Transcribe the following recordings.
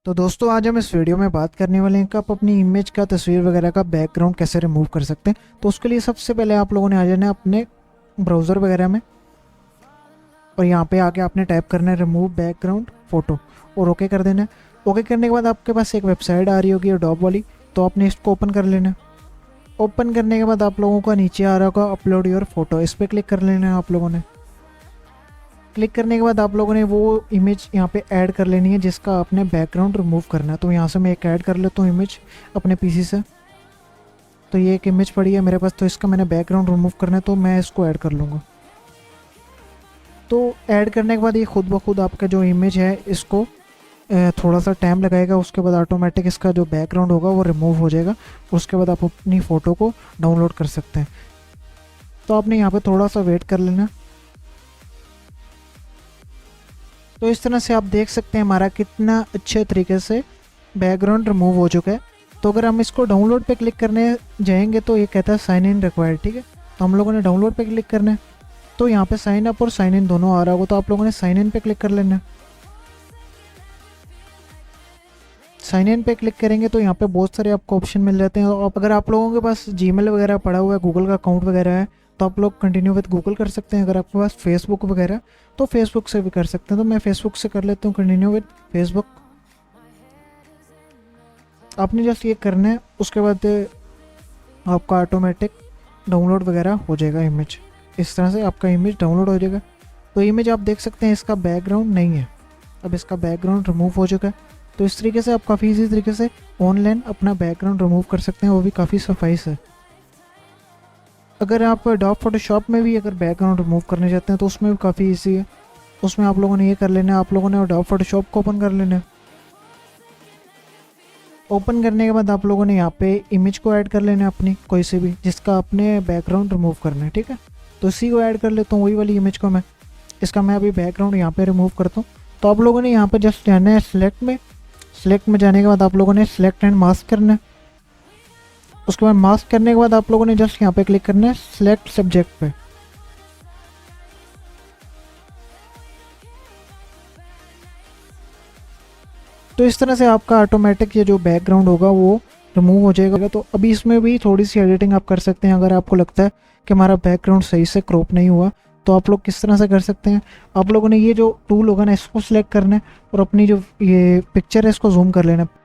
तो दोस्तों आज हम इस वीडियो में बात करने वाले हैं कि आप अपनी इमेज का तस्वीर वगैरह का बैकग्राउंड कैसे रिमूव कर सकते हैं। तो उसके लिए सबसे पहले आप लोगों ने आ जाना है अपने ब्राउज़र वगैरह में और यहाँ पे आके आपने टाइप करना है रिमूव बैकग्राउंड फ़ोटो और ओके कर देना है। ओके करने के बाद आपके पास एक वेबसाइट आ रही होगी डॉप वाली, तो आपने इसको ओपन कर लेना है। ओपन करने के बाद आप लोगों का नीचे आ रहा होगा अपलोड योर फोटो, इस पर क्लिक कर लेना है आप लोगों ने। क्लिक करने के बाद आप लोगों ने वो इमेज यहाँ पे ऐड कर लेनी है जिसका आपने बैकग्राउंड रिमूव करना है। तो यहाँ से मैं एक ऐड कर लेता हूँ इमेज अपने पीसी से। तो ये एक इमेज पड़ी है मेरे पास, तो इसका मैंने बैकग्राउंड रिमूव करना है, तो मैं इसको ऐड कर लूँगा। तो ऐड करने के बाद ये खुद ब खुद आपका जो इमेज है इसको थोड़ा सा टाइम लगाएगा, उसके बाद ऑटोमेटिक इसका जो बैकग्राउंड होगा वो रिमूव हो जाएगा। उसके बाद आप अपनी फ़ोटो को डाउनलोड कर सकते हैं। तो आपने यहाँ पर थोड़ा सा वेट कर लेना। तो इस तरह से आप देख सकते हैं हमारा कितना अच्छे तरीके से बैकग्राउंड रिमूव हो चुका है। तो अगर हम इसको डाउनलोड पे क्लिक करने जाएंगे तो ये कहता है साइन इन रिक्वायर्ड, ठीक है। तो हम लोगों ने डाउनलोड पे क्लिक करना है। तो यहाँ पे साइन अप और साइन इन दोनों आ रहा होगा, तो आप लोगों ने साइन इन पे क्लिक कर लेना है। साइन इन पे क्लिक करेंगे तो यहाँ पे बहुत सारे आपको ऑप्शन मिल जाते हैं। और अगर आप लोगों के पास जीमेल वगैरह पड़ा हुआ है, गूगल का अकाउंट वगैरह है, तो आप लोग कंटिन्यू विद गूगल कर सकते हैं। अगर आपके पास फेसबुक वगैरह तो फेसबुक से भी कर सकते हैं। तो मैं फेसबुक से कर लेता हूँ कंटिन्यू विद फेसबुक। आपने जस्ट ये करना है, उसके बाद आपका ऑटोमेटिक डाउनलोड वगैरह हो जाएगा इमेज। इस तरह से आपका इमेज डाउनलोड हो जाएगा। तो इमेज आप देख सकते हैं इसका बैकग्राउंड नहीं है, अब इसका बैकग्राउंड रिमूव हो चुका है। तो इस तरीके से आप काफ़ी ईजी तरीके से ऑनलाइन अपना बैकग्राउंड रिमूव कर सकते हैं, वो भी काफ़ी सफाई से। अगर आप डॉप फोटोशॉप में भी अगर बैकग्राउंड रिमूव करने चाहते हैं तो उसमें भी काफ़ी इजी है। उसमें आप लोगों ने ये कर लेना है, आप लोगों ने डॉप फोटोशॉप को ओपन कर लेना है। ओपन करने के बाद आप लोगों ने यहाँ पे इमेज को ऐड कर लेना है अपनी कोई से भी जिसका आपने बैकग्राउंड रिमूव करना है, ठीक है। तो इसी को ऐड कर लेता हूँ, वही वाली इमेज को मैं। इसका मैं अभी बैकग्राउंड यहाँ पे रिमूव करता हूँ। तो आप लोगों ने यहाँ पर जस्ट जाना है सिलेक्ट में। सिलेक्ट में जाने के बाद आप लोगों ने सिलेक्ट एंड मास्क करना है। उसके बाद मास्क करने के बाद आप लोगों ने जस्ट यहाँ पे क्लिक करना है सिलेक्ट सब्जेक्ट पे। तो इस तरह से आपका ऑटोमेटिक ये जो बैकग्राउंड होगा वो रिमूव हो जाएगा। तो अभी इसमें भी थोड़ी सी एडिटिंग आप कर सकते हैं। अगर आपको लगता है कि हमारा बैकग्राउंड सही से क्रॉप नहीं हुआ तो आप लोग किस तरह से कर सकते हैं। आप लोगों ने ये जो टूल होगा ना इसको सिलेक्ट करना है और अपनी जो ये पिक्चर है इसको जूम कर लेना है।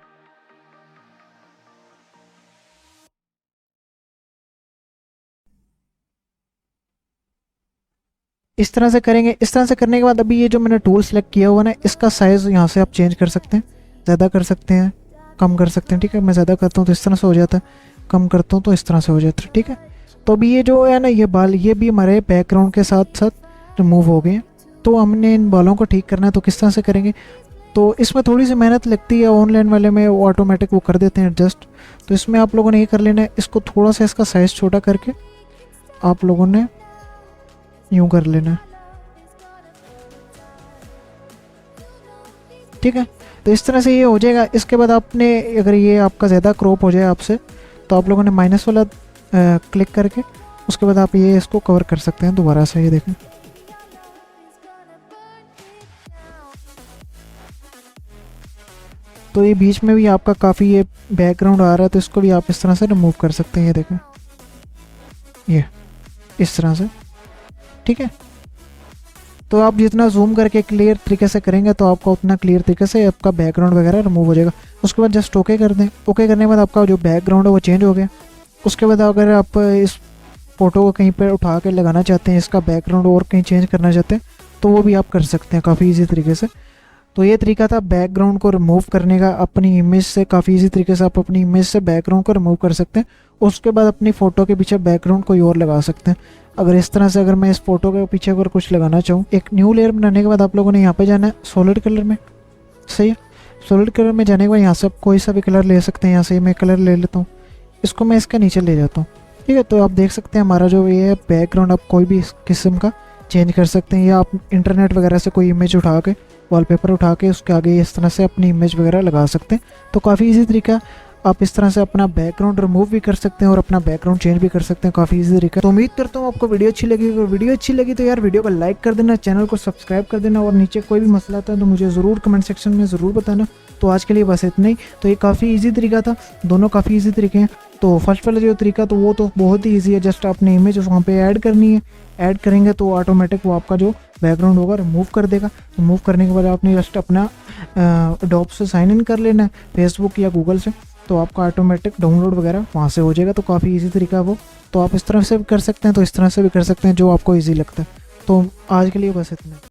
इस तरह से करेंगे। इस तरह से करने के बाद अभी ये जो मैंने टूल सेलेक्ट किया हुआ ना इसका साइज़ यहाँ से आप चेंज कर सकते हैं, ज़्यादा कर सकते हैं, कम कर सकते हैं, ठीक है। मैं ज़्यादा करता हूँ तो इस तरह से हो जाता है, कम करता हूँ तो इस तरह से हो जाता है, ठीक है। तो अभी ये जो है ना ये बाल ये भी हमारे बैकग्राउंड के साथ साथ रिमूव हो गए हैं। तो हमने इन बालों को ठीक करना है, तो किस तरह से करेंगे। तो इसमें थोड़ी सी मेहनत लगती है, ऑनलाइन वाले में वो ऑटोमेटिक वो कर देते हैं एडजस्ट। तो इसमें आप लोगों ने ये कर लेना है, इसको थोड़ा सा इसका साइज़ छोटा करके आप लोगों ने यूं कर लेना है, ठीक है। तो इस तरह से ये हो जाएगा। इसके बाद आपने अगर ये आपका ज़्यादा क्रॉप हो जाए आपसे तो आप लोगों ने माइनस वाला क्लिक करके उसके बाद आप ये इसको कवर कर सकते हैं दोबारा से। ये देखें, तो ये बीच में भी आपका काफ़ी ये बैकग्राउंड आ रहा है, तो इसको भी आप इस तरह से रिमूव कर सकते हैं। ये देखें, ये इस तरह से, ठीक है। तो आप जितना जूम करके क्लियर तरीके से करेंगे तो आपका उतना क्लियर तरीके से आपका बैकग्राउंड वगैरह रिमूव हो जाएगा। उसके बाद जस्ट ओके कर दें। ओके करने के बाद आपका जो बैकग्राउंड है वो चेंज हो गया। उसके बाद अगर आप इस फ़ोटो को कहीं पर उठा के लगाना चाहते हैं, इसका बैकग्राउंड और कहीं चेंज करना चाहते हैं तो वो भी आप कर सकते हैं काफ़ी ईजी तरीके से। तो ये तरीका था बैकग्राउंड को रिमूव करने का अपनी इमेज से। काफ़ी इजी तरीके से आप अपनी इमेज से बैकग्राउंड को रिमूव कर सकते हैं। उसके बाद अपनी फ़ोटो के पीछे बैकग्राउंड कोई और लगा सकते हैं। अगर इस तरह से अगर मैं इस फोटो के पीछे अगर कुछ लगाना चाहूँ, एक न्यू लेयर बनाने के बाद आप लोगों ने यहाँ पे जाना है सॉलिड कलर में, सही है। सॉलिड कलर में जाने के बाद यहाँ से आप कोई सा भी कलर ले सकते हैं। यहाँ से मैं कलर ले लेता हूँ, इसको मैं इसके नीचे ले जाता हूँ, ठीक है। तो आप देख सकते हैं हमारा जो ये बैकग्राउंड आप कोई भी किस्म का चेंज कर सकते हैं, या आप इंटरनेट वगैरह से कोई इमेज उठा के वॉलपेपर उठा के उसके आगे इस तरह से अपनी इमेज वगैरह लगा सकते हैं। तो काफ़ी इजी तरीका आप इस तरह से अपना बैकग्राउंड रिमूव भी कर सकते हैं और अपना बैकग्राउंड चेंज भी कर सकते हैं काफ़ी इजी तरीका। तो उम्मीद करता हूँ आपको वीडियो अच्छी लगी। अगर वीडियो अच्छी लगी तो यार वीडियो को लाइक कर देना, चैनल को सब्सक्राइब कर देना, और नीचे कोई भी मसला आता है तो मुझे ज़रूर कमेंट सेक्शन में ज़रूर बताना। तो आज के लिए बस इतना ही। तो ये काफ़ी ईजी तरीका था, दोनों काफ़ी ईजी तरीके हैं। तो फर्स्ट वाला जो तरीका तो वो तो बहुत ही ईजी है, जस्ट आपने इमेज वहाँ पे ऐड करनी है, ऐड करेंगे तो ऑटोमेटिक वो आपका जो बैकग्राउंड होगा रिमूव कर देगा। रिमूव करने के बाद आपने जस्ट अपना डॉप से साइन इन कर लेना है, फेसबुक या गूगल से, तो आपका ऑटोमेटिक डाउनलोड वगैरह वहाँ से हो जाएगा। तो काफ़ी इजी तरीका है वो। तो आप इस तरह से भी कर सकते हैं, तो इस तरह से भी कर सकते हैं, जो आपको ईजी लगता है। तो आज के लिए बस इतना।